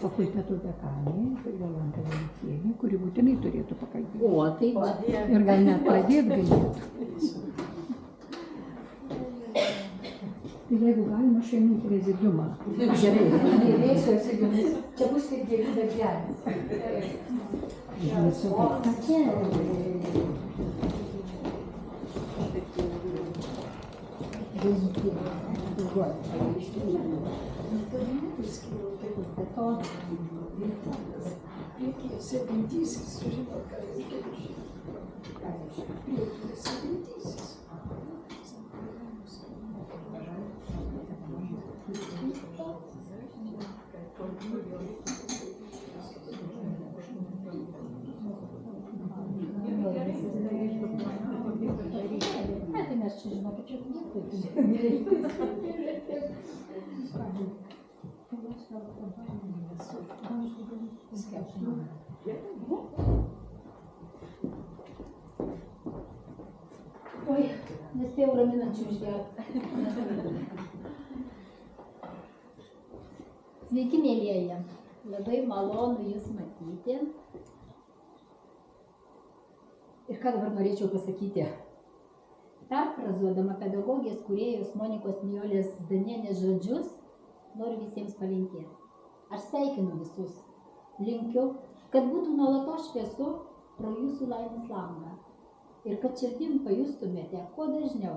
fakulteto dekanė, Jolanta Vaitienė, kuri būtinai turėtų pakalbėti. O, tai va. Ir gal net pradėti galėtų. Tai jeigu galima, aš einu į prezidiumą. Gerai, neįvėsiu su jumis. Čia bus kaip gėlių darželis. Serbentysis, žinot, ką reikia žinoti. Priekyje serbentysis. Tai mes čia žinokit, čia oi, nespėjau raminančių išgerti. Sveiki, mėlieji. Labai malonu Jus matyti. Ir ką dabar norėčiau pasakyti? Perfrazuodama pedagogės kūrėjos Monikos Nijolės Zdanienės žodžius, noriu visiems palinkėti. Aš sveikinu visus. Linkiu, kad būtų nuolatos šviesu pro Jūsų laimės langą. Ir kad širdim pajustumėte kuo dažniau,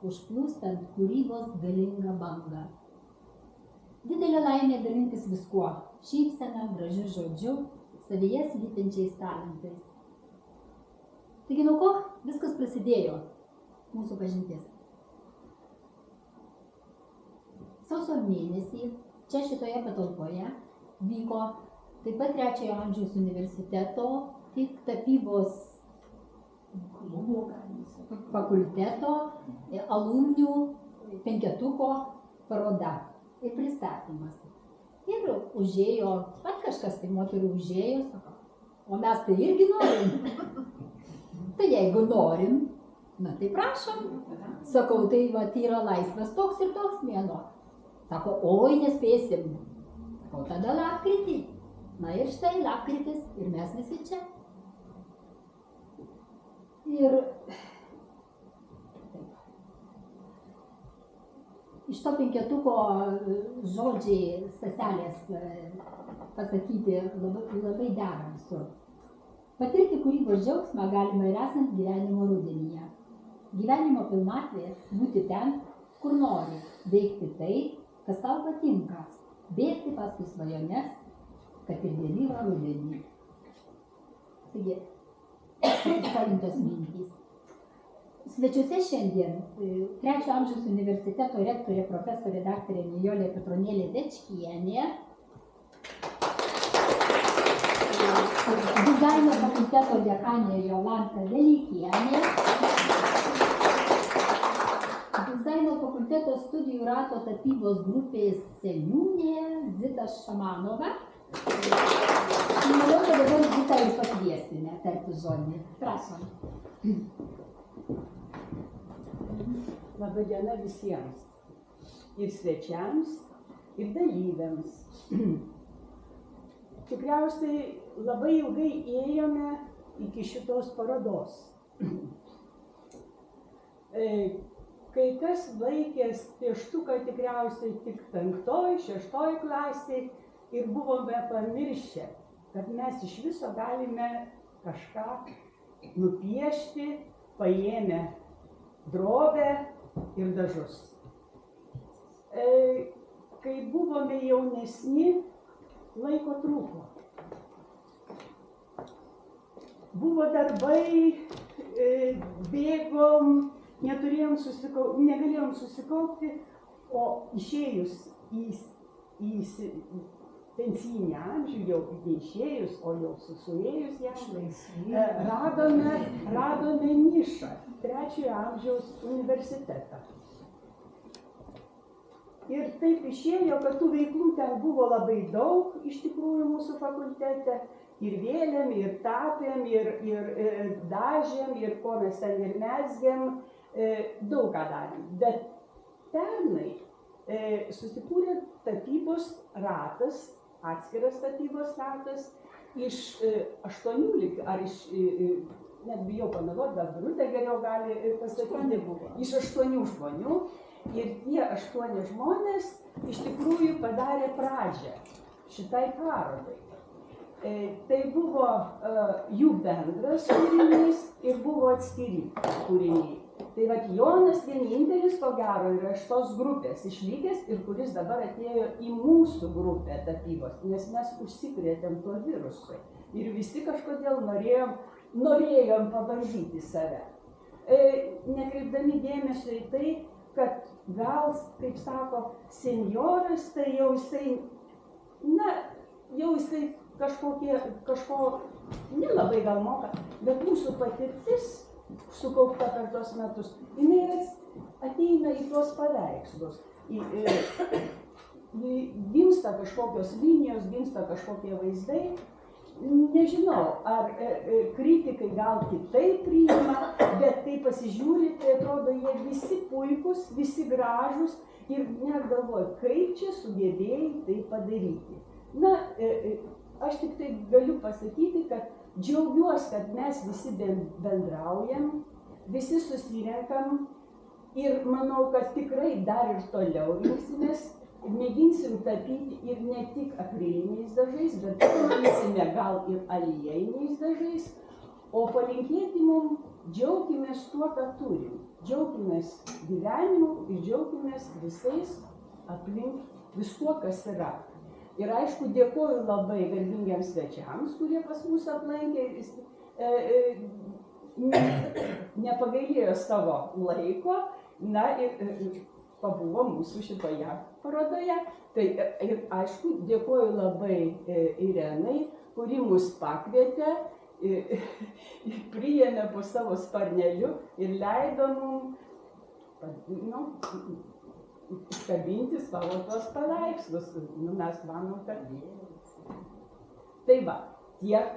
užplūstant kūrybos galingą bangą. Didelė laimė dalintis viskuo, šypsena, gražiu žodžiu, savyje slypinčiais talentais. Taigi nuo ko viskas prasidėjo, mūsų pažintis? Sausio mėnesį čia šitoje patalpoje vyko taip pat 3-ojo amžiaus universiteto tapybos fakulteto alumnių penketuko paroda ir pristatymas. Ir užėjo, kažkas tai moterų užėjo, sako, o mes tai irgi norim. Tai jeigu norim, na tai prašom. Sakau, tai va, yra laisvas toks ir toks mėnuo. Sako, oi, nespėsim. Sakau, tada lapkritį. Na ir štai lapkritis ir mes visi čia. Ir iš to penketuko žodžiai seselės pasakyti labai dera visur. Patirti kūrybos džiaugsmą galima ir esant gyvenimo rudenyje. Gyvenimo pilnatvė būti ten, kur nori, veikti tai, kas tau patinka, bėgti paskui svajones, kad ir vėlyvą rudenį. Taigi, įskalintos mintys. Svečiuose šiandien 3-ojo amžiaus universiteto rektorė profesorė daktarė Nijolė Petronėlė Dečkienė, dizaino fakulteto dekanė Jolanta Vaitienė, dizaino fakulteto studijų rato tapybos grupės seniūnė Zita Šamanova. Manau, kad dabar Zitą ir pakviesime tarti žodį. Prašom. Laba diena visiems. Ir svečiams, ir dalyviams. Tikriausiai labai ilgai ėjome iki šitos parodos. Kai kas laikės pieštuką tikriausiai tik 5-oj, 6-oj klasiai ir buvome pamiršę, kad mes iš viso galime kažką nupiešti, paėmę drobę ir dažus. Kai buvome jaunesni, laiko trūko. Buvo darbai, bėgom, negalėjom susikaupti, o išėjus į pensinį amžių, jau neišėjus, o jau suėjus jam, radome nišą 3-ojo amžiaus universitetą. Ir taip išėjo, kad tų veiklų ten buvo labai daug iš tikrųjų mūsų fakultete. Ir vėlėm, ir tapėm, ir dažėm, ir ko mes ten ir mezgėm, daug ką darėm. Bet pernai susikūrė tapybos ratas atskiras statybos startas iš 18 ar iš, net bijau pameluoti, bet Birutė geriau gali pasakyti, iš 8 žmonių. Ir tie 8 žmonės iš tikrųjų padarė pradžią šitai parodai. Tai buvo jų bendras kūrinys ir buvo atskiri kūriniai. Tai vat Jonas vienintelis, ko gero, yra iš tos grupės išlikęs ir kuris dabar atėjo į mūsų grupę tapybos, nes mes užsikrėtėm tuo virusu ir visi kažkodėl norėjom pabandyti save. Nekreipdami dėmesio į tai, kad gal, kaip sako, senjoras, tai jau jisai, kažko nelabai gal moka, bet mūsų patirtis sukaupta per tos metus, jinai ateina į tuos paveikslus. Gimsta kažkokios linijos, gimsta kažkokie vaizdai. Nežinau, ar kritikai gal kitaip priima, bet kai pasižiūri, tai atrodo, jie visi puikus, visi gražus ir net galvoju, kaip čia sugebėjai tai padaryti. Aš tik tai galiu pasakyti, kad džiaugiuosi, kad mes visi bendraujam, visi susirenkam ir manau, kad tikrai dar ir toliau rinksimės, mėginsim tapyti ir ne tik akriliniais dažais, bet tapysime gal ir aliejiniais dažais, o palinkėti mums džiaukimės tuo, ką turim. Džiaukimės gyvenimu ir džiaukimės visais aplink viskuo, kas yra. Ir aišku, dėkoju labai garbingiems svečiams, kurie pas mus aplankė, nepagailėjo savo laiko, ir pabuvo mūsų šitoje parodoje. Tai ir aišku, dėkoju labai Irenai, kuri mus pakvietė, priėmė po savo sparneliu ir leido mums iškabinti savo tuos paveikslus. Mes manom, kad tai va, tiek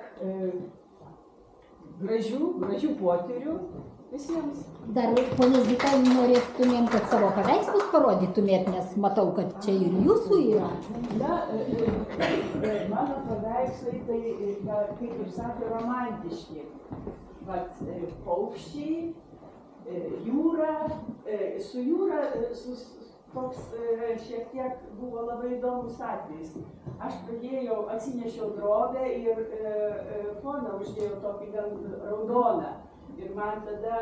gražių potyrių visiems. Dar, ponia Zita, norėtumėm, kad savo paveikslus parodytumėt, nes matau, kad čia ir jūsų yra. Mano paveikslai, tai, kaip ir sakė, romantiški. Vat, paukščiai, jūra, su jūra, toks šiek tiek buvo labai įdomus atvejis. Aš atsinešiau drobę ir foną uždėjau tokį gan raudoną. Ir man tada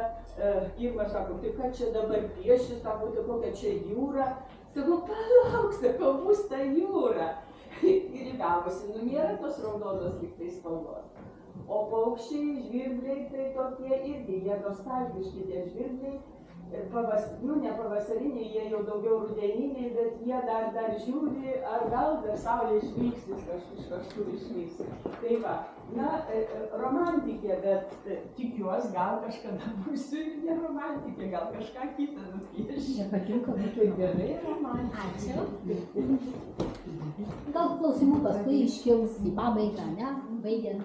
Irma sako, tai ką čia dabar pieši, sako, tai kokia čia jūra. Sako, palauk, sako, bus ta jūra. Ir įgavosi, nėra tos raudonos liktai spalvos. O paukščiai, žvirbliai, tai tokie irgi, jie nostalgiški tie žvirbliai. Ne pavasariniai, jie jau daugiau rudeniniai, bet jie dar žiūri, ar gal dar saulė išvyks, iš kažkur išvyks. Tai va, romantikė, bet tikiuosi, gal kažkada būsiu ir ne romantikė, gal kažką kitą nupiešiu. Nepatinka, būtų gerai romantikė. Ačiū. Gal klausimų paskui iškils į pabaigą, ne? Baigiant.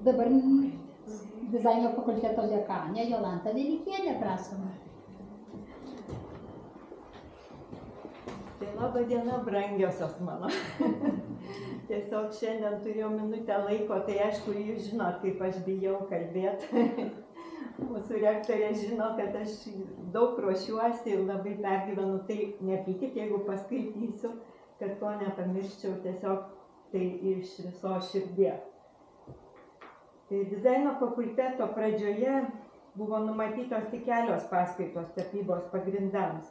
Dabar dizaino fakulteto dekanė Jolanta Velykienė, prašom. Tai laba diena, brangiosios mano. Tiesiog šiandien turėjau minutę laiko, tai aišku, jūs žinot, kaip aš bijau kalbėti. Mūsų rektorė žino, kad aš daug ruošiuosi ir labai pergyvenu, tai nepykit, jeigu paskaitysiu, kad to nepamirščiau, tiesiog tai iš viso širdies. Tai dizaino fakulteto pradžioje buvo numatytos tik kelios paskaitos tapybos pagrindams,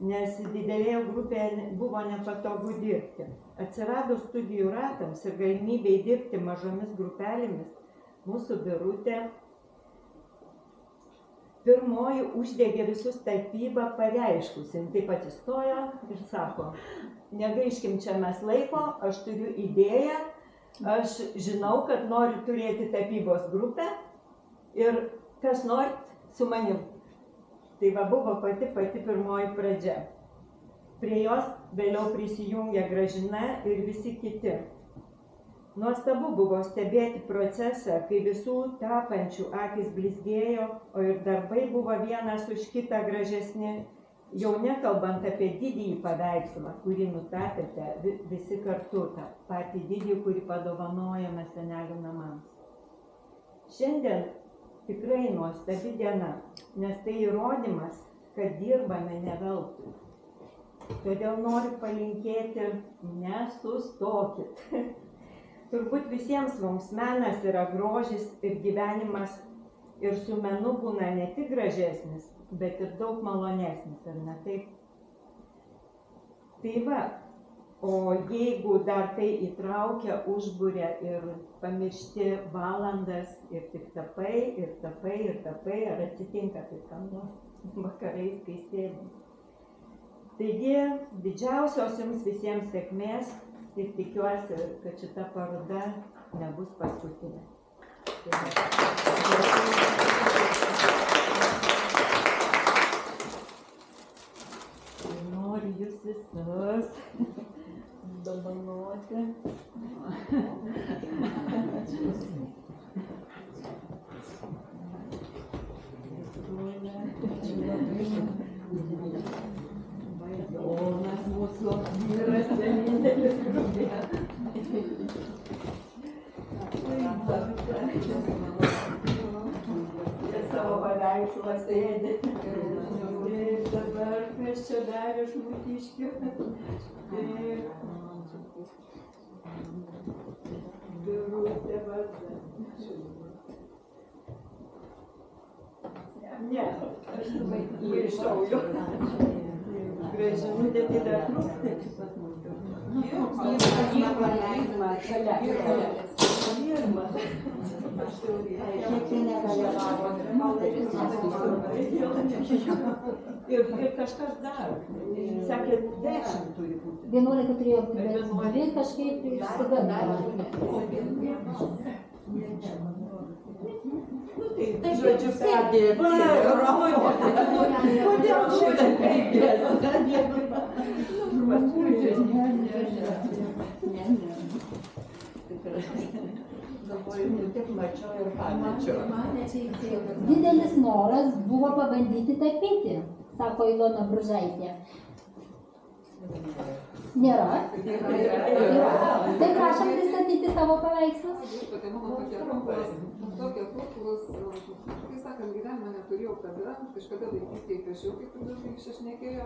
nes didelėje grupėje buvo nepatogu dirbti. Atsiradus studijų ratams ir galimybei dirbti mažomis grupelėmis, mūsų Birutė pirmoji uždegė visus tapybą pareiškusi. Taip pat įstojo ir sako, negaiškim čia mes laiko, aš turiu idėją, aš žinau, kad noriu turėti tapybos grupę ir kas norit su manim. Tai va buvo pati pirmoji pradžia. Prie jos vėliau prisijungė Gražina ir visi kiti. Nuostabu buvo stebėti procesą, kai visų tapančių akys blizgėjo, o ir darbai buvo vienas už kitą gražesni. Jau nekalbant apie didįjį paveikslą, kurį nutapėte visi kartu, tą patį didį, kurį padovanojame senelių namams. Šiandien tikrai nuostabi diena, nes tai įrodymas, kad dirbame ne veltui. Todėl noriu palinkėti, nesustokit. Turbūt visiems mums menas yra grožis ir gyvenimas ir su menu būna ne tik gražesnis, bet ir daug malonesnis, ar ne taip? Tai va, o jeigu dar tai įtraukia, užburia ir pamiršti valandas ir tik tapai, ir tapai, ir tapai, ar atsitinka taip kam nors vakarais, kai sėdim. Taigi, didžiausios jums visiems sėkmės ir tikiuosi, kad šita paroda nebus paskutinė. Noriu jūs visus dovanoti. Jonas mūsų vyras vienintelis grupė. Savo paveikslą sėdi. Ir dabar kas čia dar iš Mūtiškių. Birutė Varda. Ne, aš maišau jau. Gražinutė tai dar trūksta. Ir kažkas dar. Sakė, 10 turi būti. 11 turėjo būti, bet 2 kažkaip išsigandavo. Tai žodžiu, perdėti. Kodėl šitą penkės? Didelis noras buvo pabandyti tapyti, sako Ilona Bružaitė. Nėra? Yra. Tai prašom pristatyti savo paveikslus. Tokie kuklus, kai sakant, gyvenimą neturėjau kada, kažkada vaikystėje piešiau, kaip ir dažnai iššnekėjo.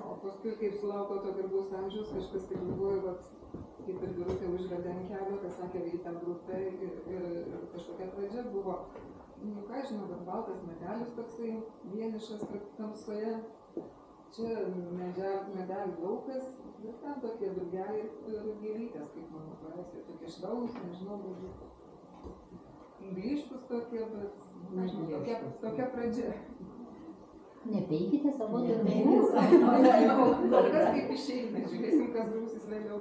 O paskui, kaip sulauko to garbaus amžiaus, kažkas taip galvoju, kaip ir Birutė užvedė ant kelio, kas sakė į tą grupę ir kažkokia pradžia buvo, ką žinau, kad baltas medelis toksai vienišas tamsoje. Čia medelių laukas, ir ten tokie drugeliai ir gėlytės, kaip mano paveikslai, tokie švelnūs, nežinau, blyškus tokie, bet nežinau, tokia pradžia. Nepeikite savo darbų. Kol kas kaip išeina, žiūrėsim, kas būsis vėliau.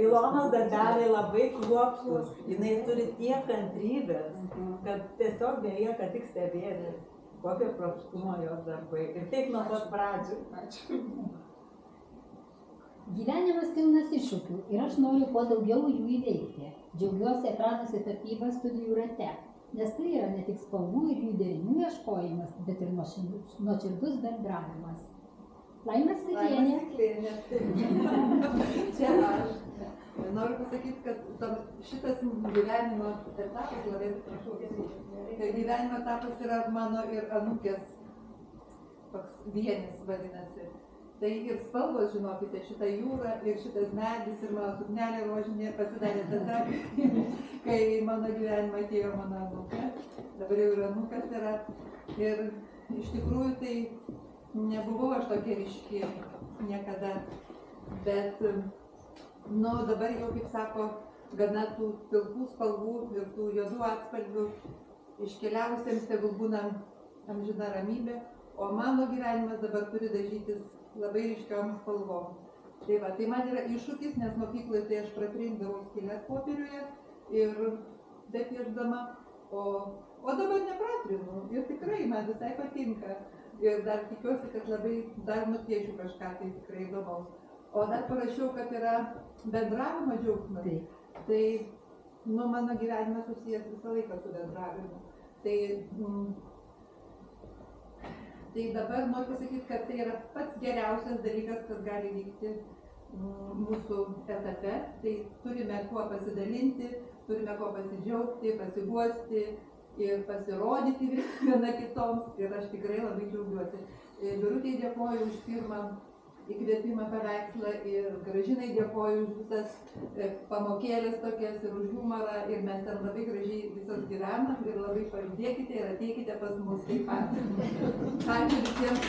Ilonos darbeliai labai kruopštūs, jinai turi tiek kantrybės, kad tiesiog belieka tik stebėtis, kokio kruopštumo jos darbai. Ir taip nuo pat pradžių. Ačiū. Gyvenimas pilnas iššūkių ir aš noriu kuo daugiau jų įveikti. Džiaugiuosi atradusi tapybą studijų rate, nes tai yra ne tik spalvų ir jų derinių ieškojimas, bet ir nuoširdus bendravimas. Laima Stiklienė. Čia aš. Noriu pasakyti, kad šitas gyvenimo etapas, labai atsiprašau, gyvenimo etapas yra mano ir anūkės toks vienis vadinasi. Tai ir spalvos, žinokite, šita jūra ir šitas medis ir mano suknelė rožinė pasidarė tada, kai mano gyvenimą atėjo mano anūkė. Dabar jau ir anūkas yra. Ir iš tikrųjų tai nebuvau aš tokia ryški niekada. Bet, dabar jau, kaip sako, gana tų pilkų spalvų ir tų juodų atspalvių iškeliavusiems tegul būna amžina ramybė, o mano gyvenimas dabar turi dažytis labai ryškiom spalvom. Tai va, tai man yra iššūkis, nes mokykloje tai aš pratrindavau skylės popieriuje ir bepiešdama, o dabar nepratrinu ir tikrai man visai patinka. Ir dar tikiuosi, kad labai dar nupiešiu kažką tai tikrai įdomaus. O dar parašiau, kad yra bendravimo džiaugsmas. Tai, mano gyvenimas susijęs visą laiką su bendravimu. Tai Tai dabar noriu pasakyti, kad tai yra pats geriausias dalykas, kas gali vykti mūsų etape. Tai turime kuo pasidalinti, turime kuo pasidžiaugti, pasiguosti ir pasirodyti viena kitoms. Ir aš tikrai labai džiaugiuosi. Birutei dėkoju už pirmą įkvėpimą paveikslą ir Gražinai dėkoju už visas pamokėlės tokias ir už humorą. Ir mes ten labai gražiai visos gyvenam ir labai pajudėkite ir ateikite pas mus taip pat. Ačiū visiems.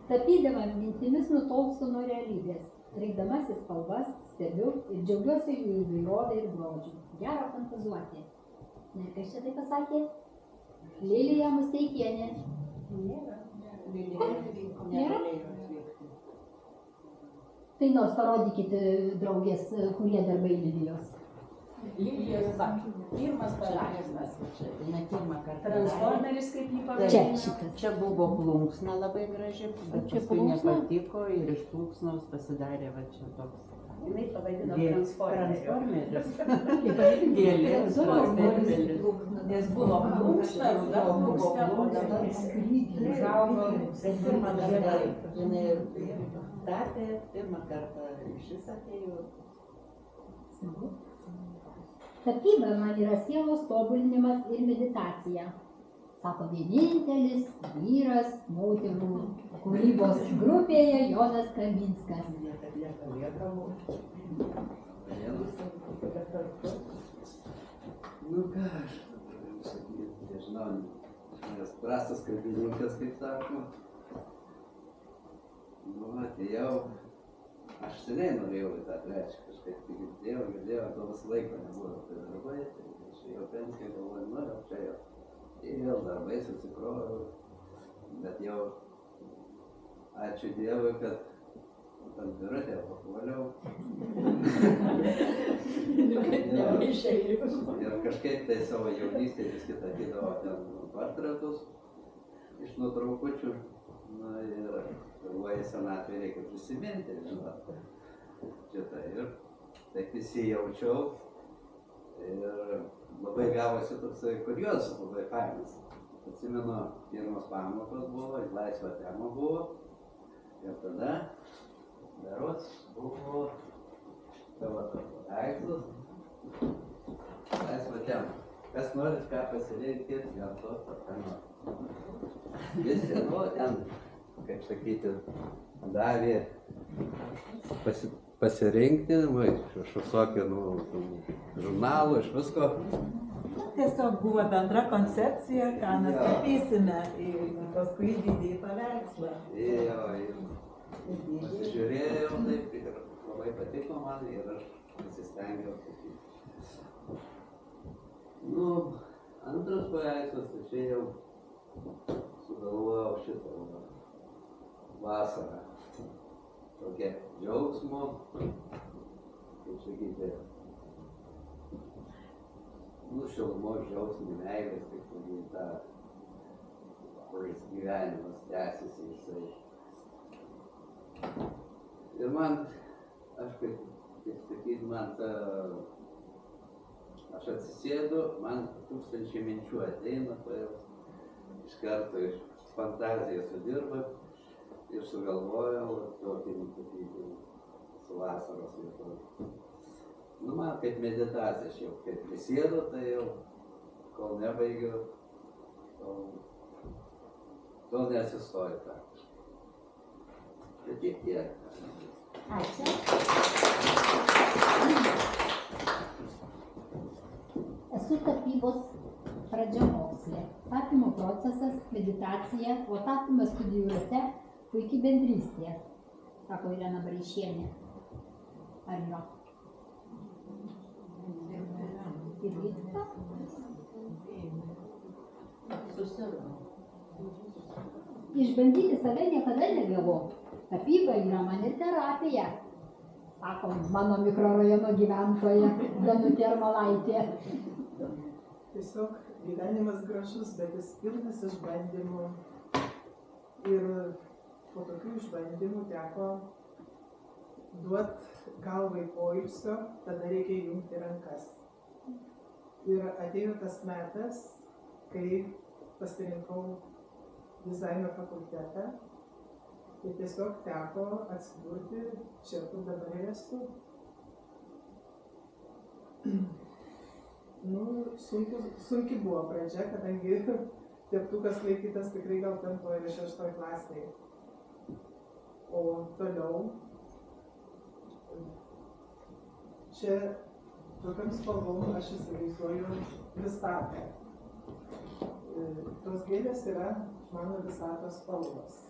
Tapydama mintimis nutolstu nuo realybės. Rinkdamasi spalvas, stebiu ir džiaugiuosi jų įvairovę ir grožiu. Gera fantazuoti. Ir kas čia tai pasakė? Lilija Musteikienė. Nėra? Tai nors parodykite, draugės, kurie darbai Lilijos. Lilijos pirmas paveikslas. Ne pirmą kartą. Transformeris kaip jį Čia pavadino. šitas. Čia buvo plunksna labai graži, bet Čia paskui plunksna? nepatiko ir iš plunksnos pasidarė va čia toks. Jinai pavadino Transformeris. Gėlės, transformeris. Nes buvo plunksna, ruda plunksna, o dabar skrydį užaugo pirmą kartą. Jinai tapė pirmą kartą iš vis atėjo. Tapyba man yra sielos tobulinimas ir meditacija. Sako vienintelis vyras moterų kūrybos grupėje Jonas Kavinskas. Nu ką aš galiu sakyti, nežinau, nes prastas kalbininkas, kaip sakoma. Nu, atėjau, aš seniai norėjau į tą trečią kažkaip, tai girdėjau, to visą laiką nebuvo tai darbai, tai išėjau pensiją, galvoju, nu jau čia jau. Ir vėl darbai susikroviau, bet jau ačiū Dievui, kad ant dviratę papuoliau. Ir kažkaip tai savo jaunystėje vis kitą tapydavo ten portretus iš nuotraukučių. Na ir galvoju, senatvėje reikia prisiminti, žinot, šitą. Ir taip įsijaučiau ir labai gavosi toksai kuriozas, labai fainas. Atsimenu, pirmos pamokos buvo, laisva tema buvo. Ir tada berods buvo tavo paveikslas. Laisva tema. Kas norit ką pasirinkit, gamtos ar ką nors. Visi, nu, ten, kaip sakyti, davė pasirinkti, iš visokių, žurnalų, iš visko. Tiesiog buvo bendra koncepcija, ką mes tapysime ir paskui didįjį paveikslą. Pasižiūrėjau taip ir labai patiko man ir aš pasistengiau tapyti. Nu, antras paveikslas, tai čia jau sugalvojau šitą vasarą. Tokia džiaugsmo, kaip sakyti, šilumos, džiaugsmų, meilės, kaip sakyti, tą, kuris gyvenimas tęsiasi jisai. Ir man, aš kaip sakyti, man ta, aš atsisėdu, man tūkstančiai minčių ateina, tai iš karto iš fantazijos sudirba ir sugalvojau tokį su vasaros vietoje. Nu, man kaip meditacija, aš jau kaip prisėdu, tai jau kol nebaigiu, tol nesistoju tą. Bet tiek. Ačiū. Esu tapybos pradžiamokslė. Tapymo procesas, meditacija, o tapymas studijų rate puikiai bendrystė, sako Irena Bareišienė. Ar jo? Išbandyti save niekada nevėlu. Tapyba yra man ir terapija, sako mano mikrorajono gyventoja Danutė Armalaitė. Tiesiog gyvenimas gražus, bet jis pilnas išbandymų. Ir po tokių išbandymų teko duoti galvai poilsio, tada reikia jungti rankas. Ir atėjo tas metas, kai pasirinkau dizaino fakultetą. Tai tiesiog teko atsidurti čia, kur dabar ir esu. Nu, sunki buvo pradžia, kadangi teptukas laikytas tikrai gal 5 ir 6 klasėje. O toliau čia tokiam spalvom aš įsivaizduoju visatą. Tos gėlės yra mano visatos spalvos.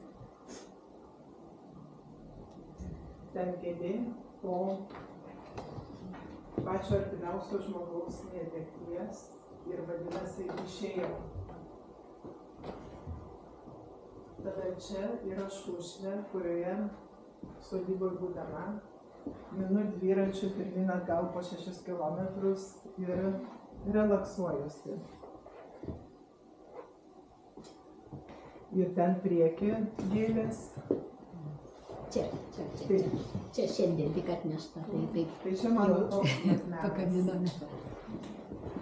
Ten kėdė po pačio artimiausio žmogaus netekties ir vadinasi išėjau. Tada čia yra šūšnė, kurioje sodyboje būdama minu dviračiu pirmyn atgal po 6 kilometrus ir relaksuojuosi. Ir ten prieky gėlės. Čia šiandien tik atnešta, tai taip. Tai čia mano toks metas. Pakabinome.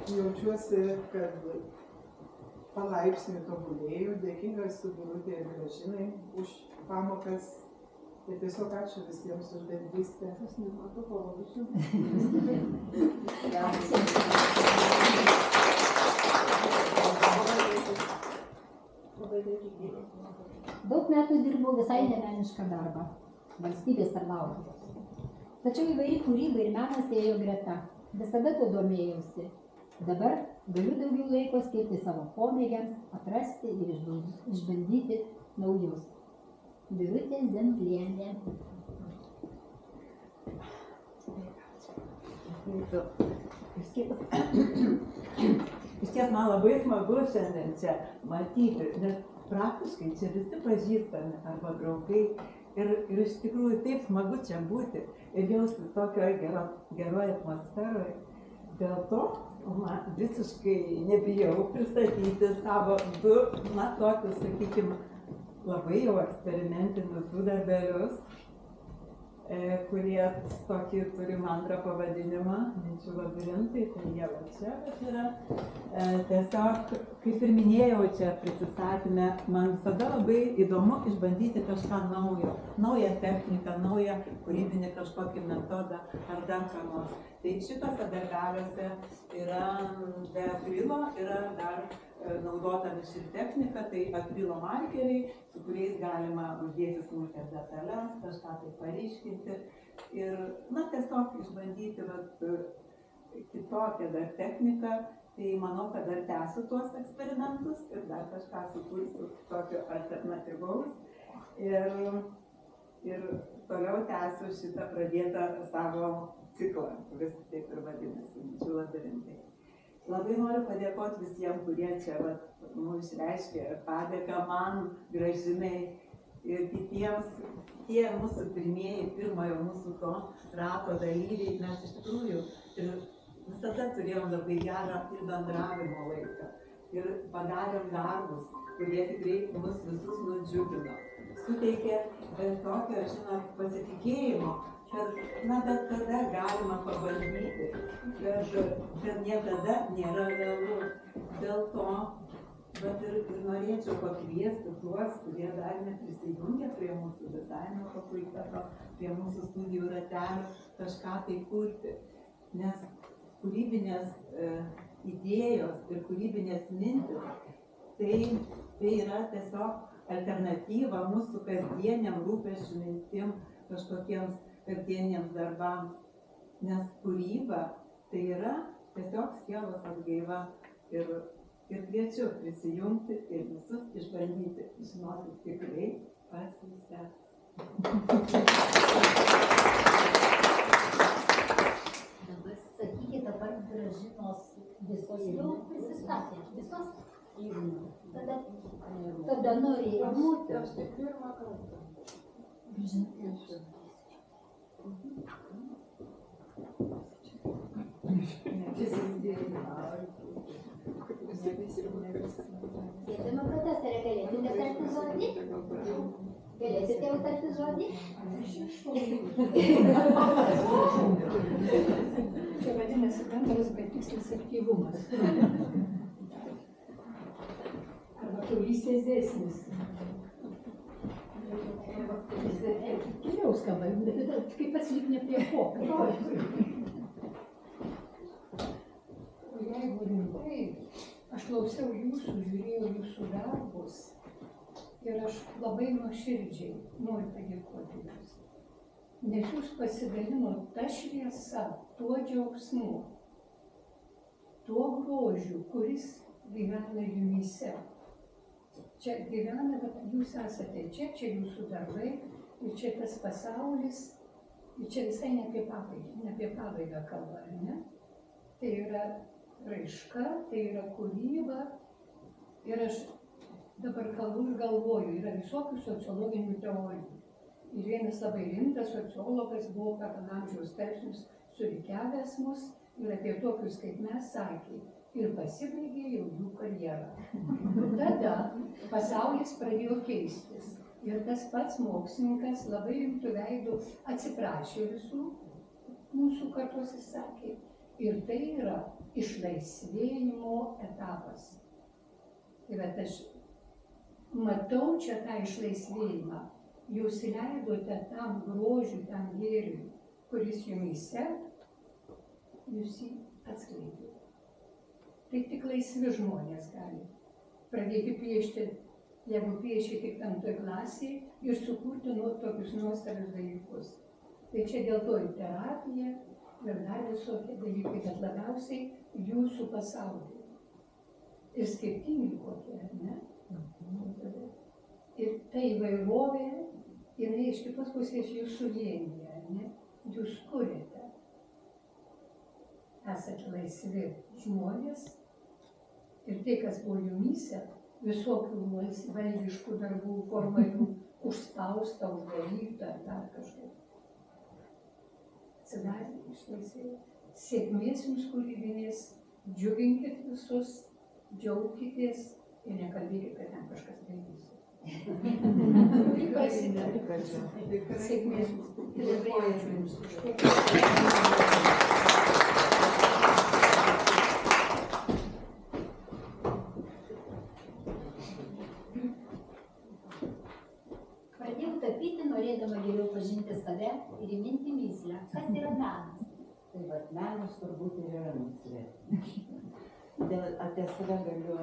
Jaučiuosi, kad palaipsniui tobulėjau, dėkinga esu Birutei ir Gražinai už pamokas. Ir tiesiog ačiū visiems už bendrystę. Aš nematau pavadušių. Daug metų dirbau visai nemenišką darbą, valstybės tarnautojas. Tačiau įvairi kūryba ir menas ėjo greta. Visada tuo domėjausi. Dabar galiu daugiau laiko skirti savo pomėgiams, atrasti ir išbandyti naujus. Birutė Zemblienė. Išties man labai smagu šiandien čia matyti, nes praktiškai čia visi pažįstami arba draugai. Ir iš tikrųjų taip smagu čia būti ir jaustis tokioje geroje atmosferoje. Dėl to man visiškai nebijau pristatyti savo tokius, sakykime, labai jau eksperimentinius 2 darbelius, kurie tokį turi mantrą pavadinimą, minčių labirintai, tai jie va čia yra. Tiesiog, kaip ir minėjau čia prisistatyme, man visada labai įdomu išbandyti kažką naujo, naują techniką, naują kūrybinį kažkokį metodą ar dar ką nors. Tai šitose darbeliuose yra be akrilo, yra dar naudota ši technika, tai akrilo markeriai, su kuriais galima uždėti smulkias detalės, kažką tai paryškinti ir, tiesiog išbandyti kitokią dar techniką. Tai manau, kad dar tęsiu tuos eksperimentus ir dar kažką sukursiu tokio alternatyvaus. Ir toliau tęsiu šitą pradėtą savo ciklą, kuris taip ir vadinasi, minčių labirintai. Labai noriu padėkoti visiems, kurie čia mums išreiškė padėką man, Gražinai ir kitiems. Tie mūsų pirmojo mūsų to rato dalyviai, mes iš tikrųjų ir visada turėjom labai gerą ir bendravimo laiką. Ir padarėm darbus, kurie tikrai mus visus nudžiugino. Suteikė tokio, pasitikėjimo, kad bet kada galima pabandyti, kad niekada nėra vėlu. Dėl to ir norėčiau pakviesti tuos, kurie dar neprisijungia prie mūsų dizaino fakulteto, prie mūsų studijų ratelių, kažką tai kurti. Nes kūrybinės idėjos ir kūrybinės mintis, tai yra tiesiog alternatyva mūsų kasdieniam rūpesčių mintim, kažkokiems kasdieniams darbams. Nes kūryba tai yra tiesiog sielos atgaiva ir kviečiu prisijungti ir visus išbandyti, žinoti tikrai pasiseks. Dabar sakykite, dabar Gražinos visos jau prisistatė, visos? Tada norėjau būti. Aš tik pirmą kartą. Gerbiama profesorė, galėtumėte tarti žodį? Galėsite jau tarti žodį? Čia vadinasi bendras betikslis aktyvumas. Arba kiaulystės dėsnis. Geriau skamba, bet kaip pats lyg ne prie ko. O jeigu rimtai, aš klausiau jūsų, žiūrėjau jūsų darbus ir aš labai nuoširdžiai noriu padėkoti jums. Nes jūs pasidalinot tą šviesą, tuo džiaugsmu, tuo grožiu, kuris gyvena jumyse. Čia gyvena, bet jūs esate čia, čia jūsų darbai ir čia tas pasaulis, ir čia visai ne apie pabaigą kalba, ne? Tai yra raiška, tai yra kūryba ir aš dabar kalbu ir galvoju, yra visokių sociologinių teorijų. Ir vienas labai rimtas sociologas buvo per amžiaus tarpsnius surikiavęs mus ir apie tokius kaip mes sakė, ir pasibaigė jau jų karjerą. Tada pasaulis pradėjo keistis ir tas pats mokslininkas labai rimtų veidų atsiprašė visų mūsų kartos ir sakė, ir tai yra išlaisvėjimo etapas. Tai bet aš matau čia tą išlaisvėjimą. Jūs leidote tam grožiui, tam gėriui, kuris jumyse, jūs jį atskleidėte. Tai tik laisvi žmonės gali pradėti piešti, jeigu piešia tik 5 klasėje ir sukurti tokius nuostabius dalykus. Tai čia dėl to ir terapija, ir dar visokie dalykai, bet labiausiai jūsų pasaulyje. Ir skirtingi kokie, ne? Ir ta įvairovė, jinai iš kitos pusės jūs suvienija, ne? Jūs kuriate. Esate laisvi žmonės ir tai, kas buvo jumyse, visokių valdiškų darbų, formalių, užspausta, uždaryta, dar kažkaip. Atsidarė, išlaisvėjo. Sėkmės jums kūrybinės, džiuginkit visus, džiaukitės ir nekalbėkit, kad ten kažkas darys. Tai prasideda. Sėkmės jums. Dėkoju jums už tai. Pradėjau tapyti, norėdama geriau pažinti save ir įminti mįslę. Kas yra menas? Tai vat menas turbūt ir yra mįslė. Apie save galiu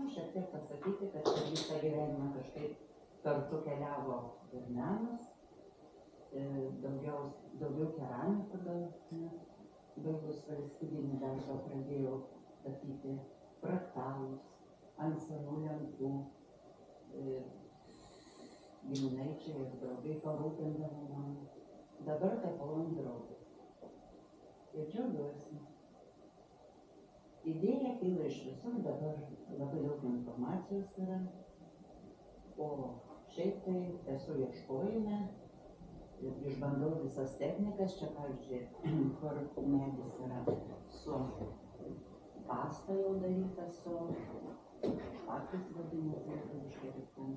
šiek tiek pasakyti, kad visą gyvenimą kažkaip kartu keliavo ir menas, daugiau keramika gal, baigus valstybinį darbą pradėjau tapyti fraktalus ant senų lentų. Giminaičiai ir draugai parūpindavo man. Dabar tapau ant draugės. Ir džiaugiuosi. Idėja kyla iš visur, dabar labai daug informacijos yra. O šiaip tai esu ieškojime ir išbandau visas technikas. Čia, pavyzdžiui, kur medis yra su pasta jau daryta, su patys vadinasi, lietuviškai kaip ten.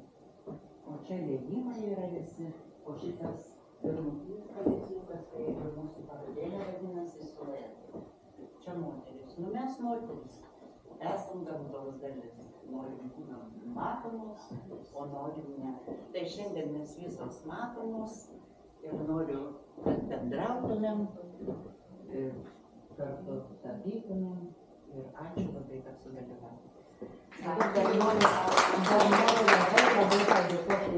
O čia liejimai yra visi, o šitas pirmutinis paveiksliukas, tai ir mūsų parodėlė vadinasi siluetai. Čia moteris. Nu mes moteris esam gamtos dalis. Norim būnam matomos, o norim ne. Tai šiandien mes visos matomos ir noriu, kad bendrautumėm, kartu tapytumėm ir ačiū labai, kad sudalyvavote. Dar noriu labai padėkoti